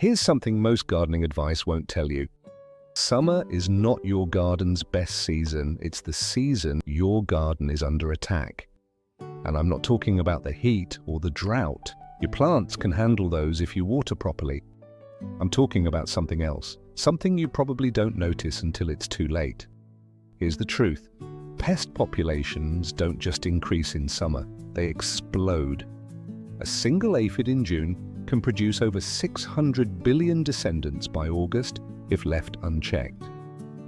Here's something most gardening advice won't tell you. Summer is not your garden's best season, it's the season your garden is under attack. And I'm not talking about the heat or the drought. Your plants can handle those if you water properly. I'm talking about something else, something you probably don't notice until it's too late. Here's the truth. Pest populations don't just increase in summer, they explode. A single aphid in June can produce over 600 billion descendants by August if left unchecked.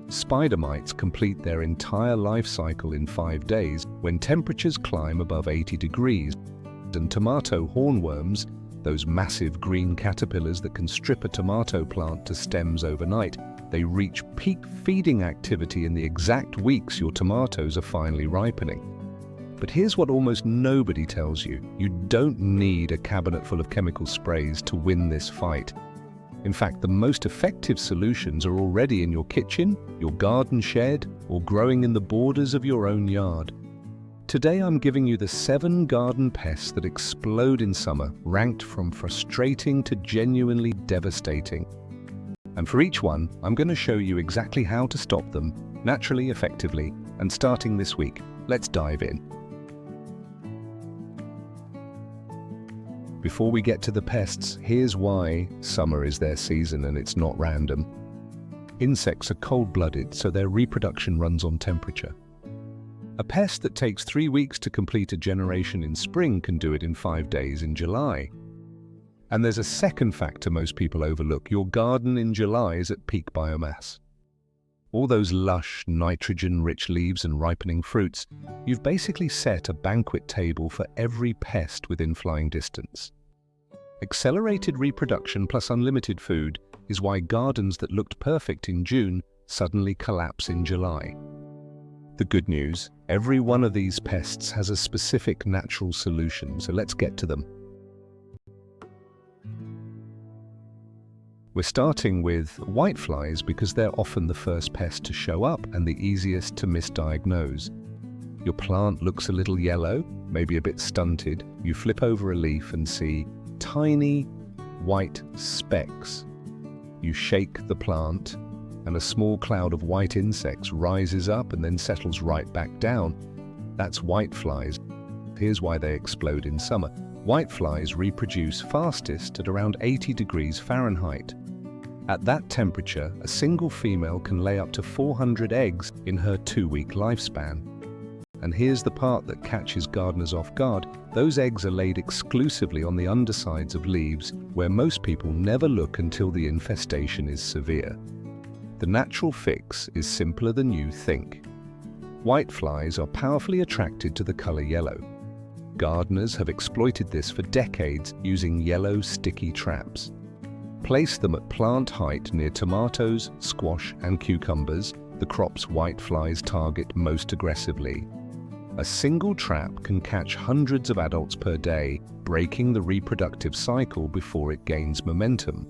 Spider mites complete their entire life cycle in 5 days when temperatures climb above 80 degrees. And tomato hornworms, those massive green caterpillars that can strip a tomato plant to stems overnight, they reach peak feeding activity in the exact weeks your tomatoes are finally ripening. But here's what almost nobody tells you. You don't need a cabinet full of chemical sprays to win this fight. In fact, the most effective solutions are already in your kitchen, your garden shed, or growing in the borders of your own yard. Today I'm giving you the 7 garden pests that explode in summer, ranked from frustrating to genuinely devastating. And for each one, I'm going to show you exactly how to stop them, naturally, effectively, and starting this week. Let's dive in. Before we get to the pests, here's why summer is their season and it's not random. Insects are cold-blooded, so their reproduction runs on temperature. A pest that takes 3 weeks to complete a generation in spring can do it in 5 days in July. And there's a second factor most people overlook. Your garden in July is at peak biomass. All those lush, nitrogen-rich leaves and ripening fruits, you've basically set a banquet table for every pest within flying distance. Accelerated reproduction plus unlimited food is why gardens that looked perfect in June suddenly collapse in July. The good news, every one of these pests has a specific natural solution, so let's get to them. We're starting with whiteflies because they're often the first pest to show up and the easiest to misdiagnose. Your plant looks a little yellow, maybe a bit stunted. You flip over a leaf and see tiny white specks. You shake the plant and a small cloud of white insects rises up and then settles right back down. That's whiteflies. Here's why they explode in summer. Whiteflies reproduce fastest at around 80 degrees Fahrenheit. At that temperature, a single female can lay up to 400 eggs in her 2-week lifespan. And here's the part that catches gardeners off guard. Those eggs are laid exclusively on the undersides of leaves, where most people never look until the infestation is severe. The natural fix is simpler than you think. Whiteflies are powerfully attracted to the color yellow. Gardeners have exploited this for decades using yellow sticky traps. Place them at plant height near tomatoes, squash, and cucumbers, the crops whiteflies target most aggressively. A single trap can catch hundreds of adults per day, breaking the reproductive cycle before it gains momentum.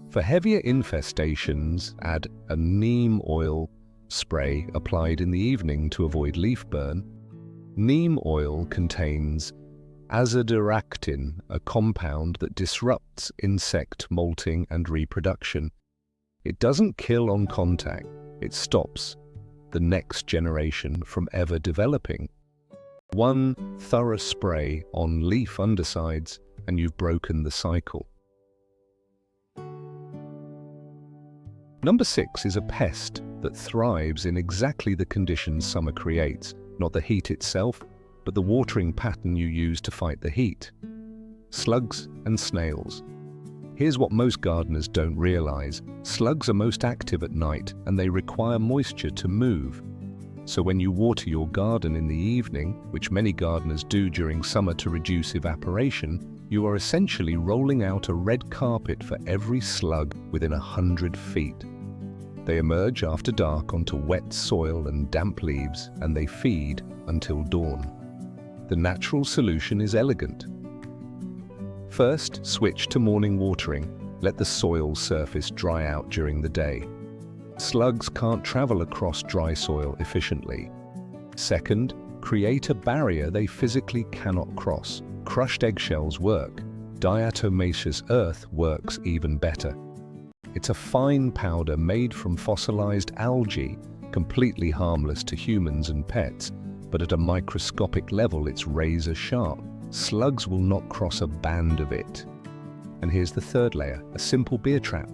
For heavier infestations, add a neem oil spray applied in the evening to avoid leaf burn. Neem oil contains azadirachtin, a compound that disrupts insect molting and reproduction. It doesn't kill on contact, it stops the next generation from ever developing. One thorough spray on leaf undersides and you've broken the cycle. Number 6 is a pest that thrives in exactly the conditions summer creates, not the heat itself, but the watering pattern you use to fight the heat. Slugs and snails. Here's what most gardeners don't realize. Slugs are most active at night and they require moisture to move. So when you water your garden in the evening, which many gardeners do during summer to reduce evaporation, you are essentially rolling out a red carpet for every slug within 100 feet. They emerge after dark onto wet soil and damp leaves, and they feed until dawn. The natural solution is elegant. First, switch to morning watering. Let the soil surface dry out during the day. Slugs can't travel across dry soil efficiently. Second, create a barrier they physically cannot cross. Crushed eggshells work. Diatomaceous earth works even better. It's a fine powder made from fossilized algae, completely harmless to humans and pets, but at a microscopic level it's razor sharp. Slugs will not cross a band of it. And here's the third layer, a simple beer trap.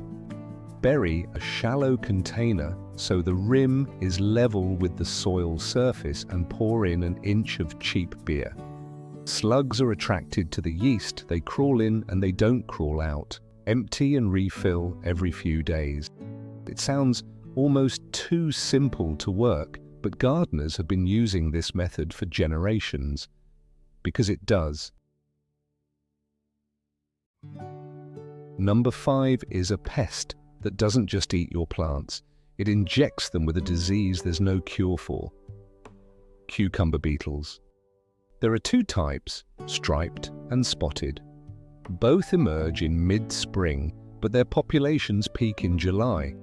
Bury a shallow container so the rim is level with the soil surface and pour in an inch of cheap beer. Slugs are attracted to the yeast, they crawl in and they don't crawl out. Empty and refill every few days. It sounds almost too simple to work, but gardeners have been using this method for generations. Because it does. Number 5 is a pest that doesn't just eat your plants. It injects them with a disease there's no cure for. Cucumber beetles. There are two types, striped and spotted. Both emerge in mid-spring, but their populations peak in July,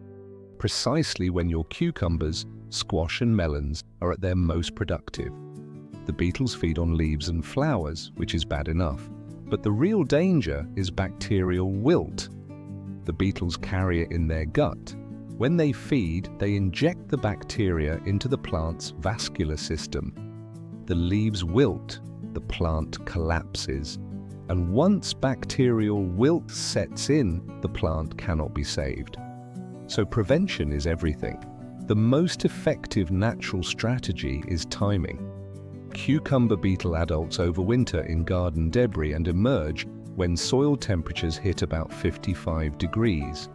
precisely when your cucumbers, squash and melons are at their most productive. The beetles feed on leaves and flowers, which is bad enough, but the real danger is bacterial wilt. The beetles carry it in their gut. When they feed, they inject the bacteria into the plant's vascular system. The leaves wilt, the plant collapses, and once bacterial wilt sets in, the plant cannot be saved. So prevention is everything. The most effective natural strategy is timing. Cucumber beetle adults overwinter in garden debris and emerge when soil temperatures hit about 55 degrees.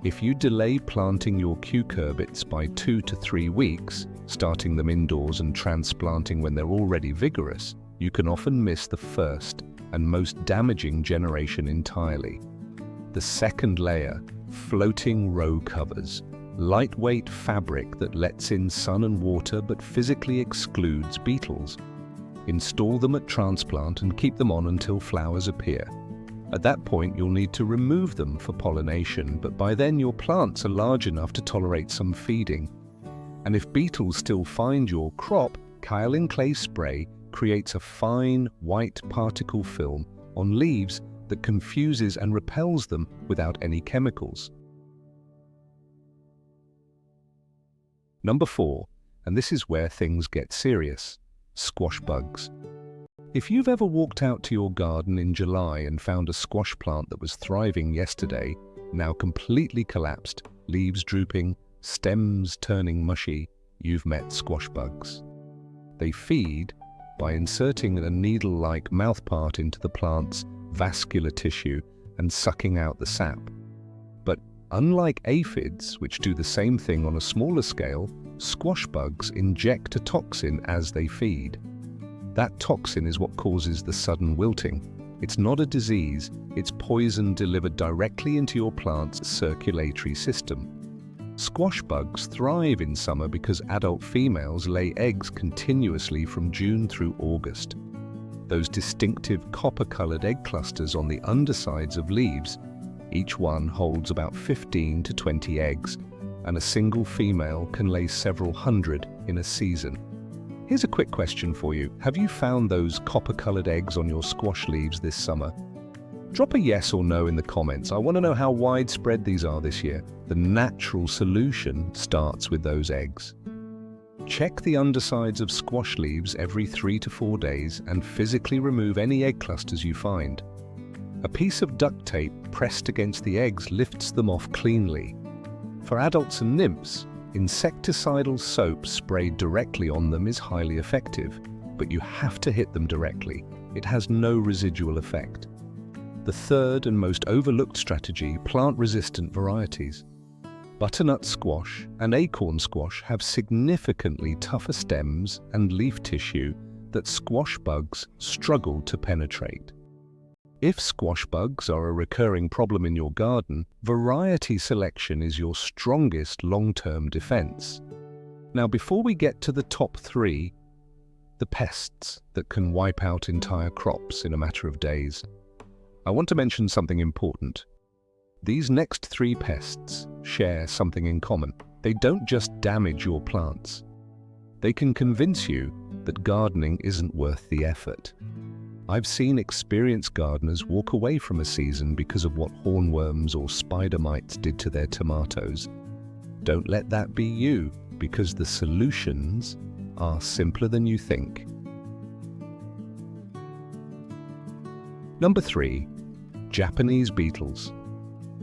If you delay planting your cucurbits by 2 to 3 weeks, starting them indoors and transplanting when they're already vigorous, you can often miss the first and most damaging generation entirely. The second layer, floating row covers. Lightweight fabric that lets in sun and water but physically excludes beetles. Install them at transplant and keep them on until flowers appear. At that point, you'll need to remove them for pollination, but by then your plants are large enough to tolerate some feeding. And if beetles still find your crop, kaolin clay spray creates a fine white particle film on leaves that confuses and repels them without any chemicals. Number 4, and this is where things get serious, squash bugs. If you've ever walked out to your garden in July and found a squash plant that was thriving yesterday, now completely collapsed, leaves drooping, stems turning mushy, you've met squash bugs. They feed by inserting a needle-like mouthpart into the plant's vascular tissue and sucking out the sap. But unlike aphids, which do the same thing on a smaller scale, squash bugs inject a toxin as they feed. That toxin is what causes the sudden wilting. It's not a disease, it's poison delivered directly into your plant's circulatory system. Squash bugs thrive in summer because adult females lay eggs continuously from June through August. Those distinctive copper-colored egg clusters on the undersides of leaves, each one holds about 15 to 20 eggs, and a single female can lay several hundred in a season. Here's a quick question for you. Have you found those copper-colored eggs on your squash leaves this summer? Drop a yes or no in the comments. I want to know how widespread these are this year. The natural solution starts with those eggs. Check the undersides of squash leaves every 3 to 4 days and physically remove any egg clusters you find. A piece of duct tape pressed against the eggs lifts them off cleanly. For adults and nymphs, insecticidal soap sprayed directly on them is highly effective, but you have to hit them directly. It has no residual effect. The third and most overlooked strategy, plant-resistant varieties. Butternut squash and acorn squash have significantly tougher stems and leaf tissue that squash bugs struggle to penetrate. If squash bugs are a recurring problem in your garden, variety selection is your strongest long-term defense. Now, before we get to the top 3, the pests that can wipe out entire crops in a matter of days, I want to mention something important. These next 3 pests share something in common. They don't just damage your plants. They can convince you that gardening isn't worth the effort. I've seen experienced gardeners walk away from a season because of what hornworms or spider mites did to their tomatoes. Don't let that be you, because the solutions are simpler than you think. Number 3. Japanese beetles.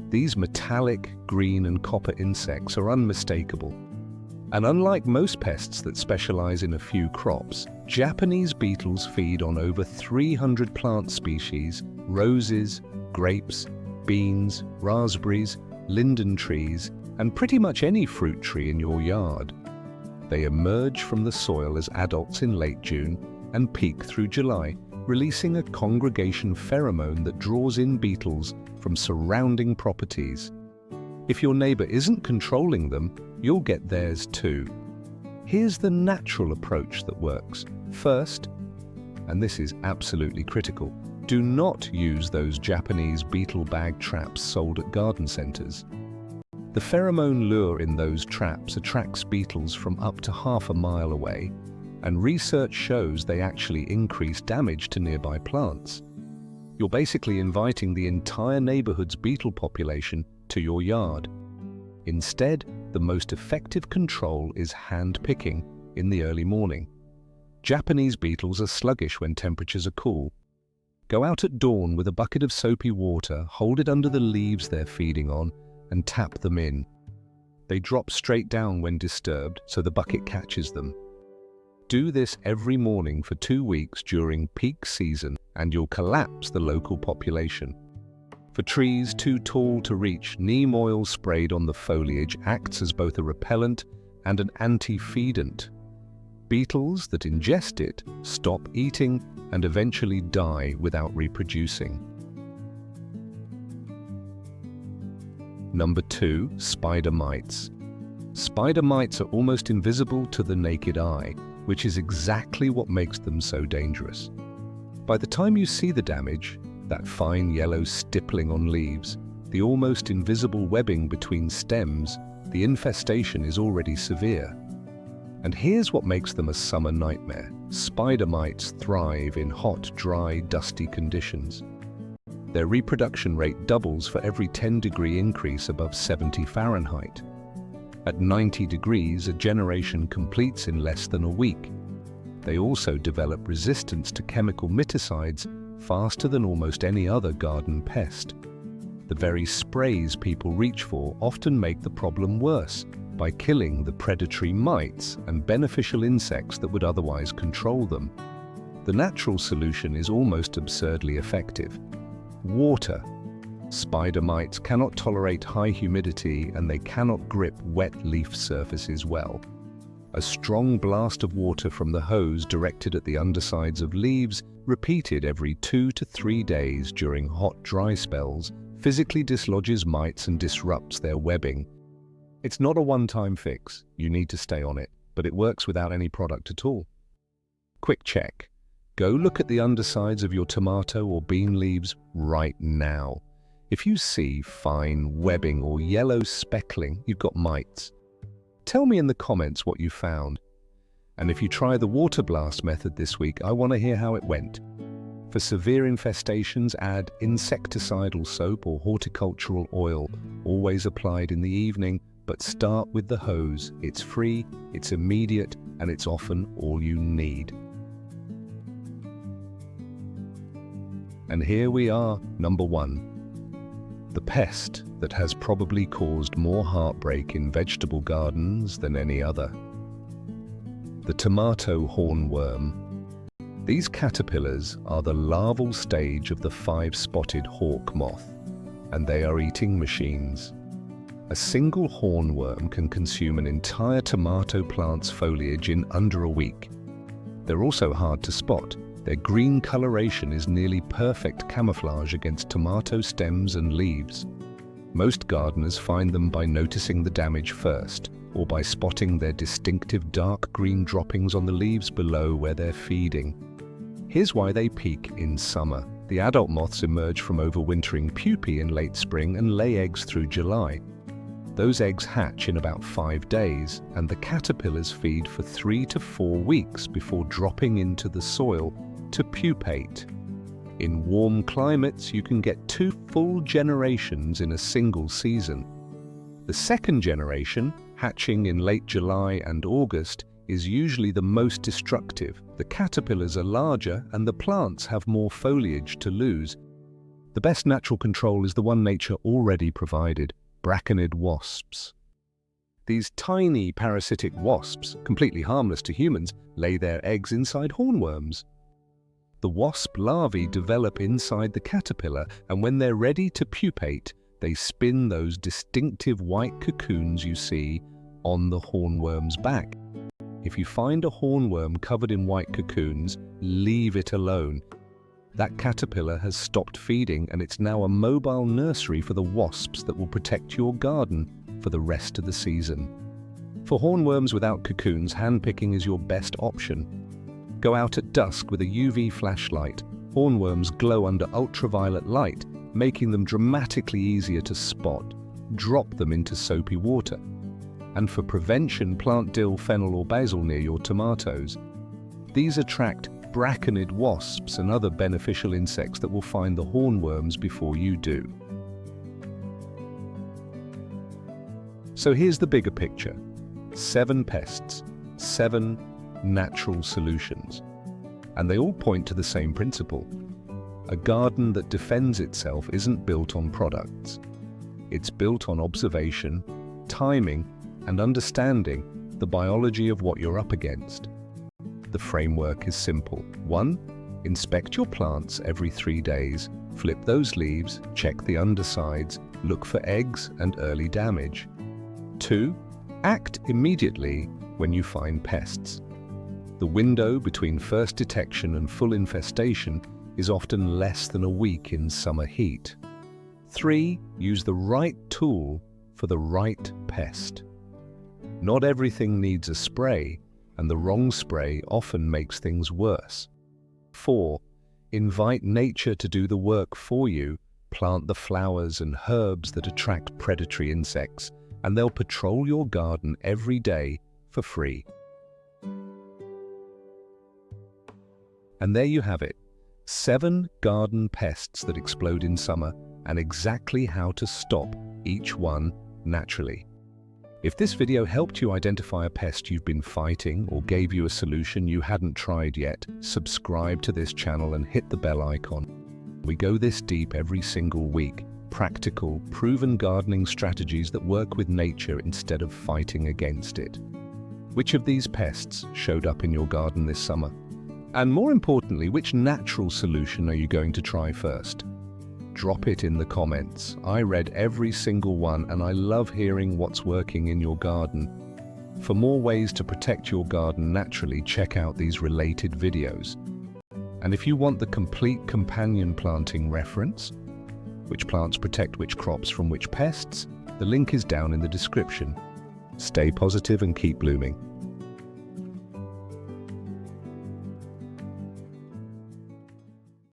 These metallic green and copper insects are unmistakable. And unlike most pests that specialize in a few crops, Japanese beetles feed on over 300 plant species, roses, grapes, beans, raspberries, linden trees, and pretty much any fruit tree in your yard. They emerge from the soil as adults in late June and peak through July, releasing a congregation pheromone that draws in beetles from surrounding properties. If your neighbor isn't controlling them, you'll get theirs too. Here's the natural approach that works. First, and this is absolutely critical, do not use those Japanese beetle bag traps sold at garden centers. The pheromone lure in those traps attracts beetles from up to half a mile away, and research shows they actually increase damage to nearby plants. You're basically inviting the entire neighborhood's beetle population to your yard. Instead, the most effective control is hand-picking in the early morning. Japanese beetles are sluggish when temperatures are cool. Go out at dawn with a bucket of soapy water, hold it under the leaves they're feeding on, and tap them in. They drop straight down when disturbed, so the bucket catches them. Do this every morning for 2 weeks during peak season, and you'll collapse the local population. For trees too tall to reach, neem oil sprayed on the foliage acts as both a repellent and an anti-feedant. Beetles that ingest it stop eating and eventually die without reproducing. Number 2. Spider mites. Spider mites are almost invisible to the naked eye, which is exactly what makes them so dangerous. By the time you see the damage, that fine yellow stippling on leaves, the almost invisible webbing between stems, the infestation is already severe. And here's what makes them a summer nightmare. Spider mites thrive in hot, dry, dusty conditions. Their reproduction rate doubles for every 10-degree increase above 70 Fahrenheit. At 90 degrees, a generation completes in less than a week. They also develop resistance to chemical miticides faster than almost any other garden pest. The very sprays people reach for often make the problem worse by killing the predatory mites and beneficial insects that would otherwise control them. The natural solution is almost absurdly effective. Water. Spider mites cannot tolerate high humidity and they cannot grip wet leaf surfaces well. A strong blast of water from the hose directed at the undersides of leaves, repeated every 2 to 3 days during hot, dry spells, physically dislodges mites and disrupts their webbing. It's not a one-time fix. You need to stay on it, but it works without any product at all. Quick check. Go look at the undersides of your tomato or bean leaves right now. If you see fine webbing or yellow speckling, you've got mites. Tell me in the comments what you found. And if you try the water blast method this week, I want to hear how it went. For severe infestations, add insecticidal soap or horticultural oil, always applied in the evening, but start with the hose. It's free, it's immediate, and it's often all you need. And here we are, number 1. The pest that has probably caused more heartbreak in vegetable gardens than any other. The tomato hornworm. These caterpillars are the larval stage of the 5-spotted hawk moth, and they are eating machines. A single hornworm can consume an entire tomato plant's foliage in under a week. They're also hard to spot. Their green coloration is nearly perfect camouflage against tomato stems and leaves. Most gardeners find them by noticing the damage first, or by spotting their distinctive dark green droppings on the leaves below where they're feeding. Here's why they peak in summer. The adult moths emerge from overwintering pupae in late spring and lay eggs through July. Those eggs hatch in about 5 days, and the caterpillars feed for 3 to 4 weeks before dropping into the soil to pupate. In warm climates, you can get 2 full generations in a single season. The second generation, hatching in late July and August, is usually the most destructive. The caterpillars are larger and the plants have more foliage to lose. The best natural control is the one nature already provided: braconid wasps. These tiny parasitic wasps, completely harmless to humans, lay their eggs inside hornworms. The wasp larvae develop inside the caterpillar, and when they're ready to pupate, they spin those distinctive white cocoons you see on the hornworm's back. If you find a hornworm covered in white cocoons, leave it alone. That caterpillar has stopped feeding, and it's now a mobile nursery for the wasps that will protect your garden for the rest of the season. For hornworms without cocoons, handpicking is your best option. Go out at dusk with a UV flashlight. Hornworms glow under ultraviolet light, making them dramatically easier to spot. Drop them into soapy water. And for prevention, plant dill, fennel or basil near your tomatoes. These attract braconid wasps and other beneficial insects that will find the hornworms before you do. So here's the bigger picture. 7 pests, 7 natural solutions. And they all point to the same principle. A garden that defends itself isn't built on products. It's built on observation, timing, and understanding the biology of what you're up against. The framework is simple. 1. Inspect your plants every 3 days. Flip those leaves, check the undersides, look for eggs and early damage. 2. Act immediately when you find pests. The window between first detection and full infestation is often less than a week in summer heat. 3. Use the right tool for the right pest. Not everything needs a spray, and the wrong spray often makes things worse. 4. Invite nature to do the work for you. Plant the flowers and herbs that attract predatory insects, and they'll patrol your garden every day for free. And there you have it. 7 garden pests that explode in summer, and exactly how to stop each one naturally. If this video helped you identify a pest you've been fighting or gave you a solution you hadn't tried yet, subscribe to this channel and hit the bell icon. We go this deep every single week. Practical, proven gardening strategies that work with nature instead of fighting against it. Which of these pests showed up in your garden this summer? And more importantly, which natural solution are you going to try first? Drop it in the comments. I read every single one and I love hearing what's working in your garden. For more ways to protect your garden naturally, check out these related videos. And if you want the complete companion planting reference, which plants protect which crops from which pests, the link is down in the description. Stay positive and keep blooming.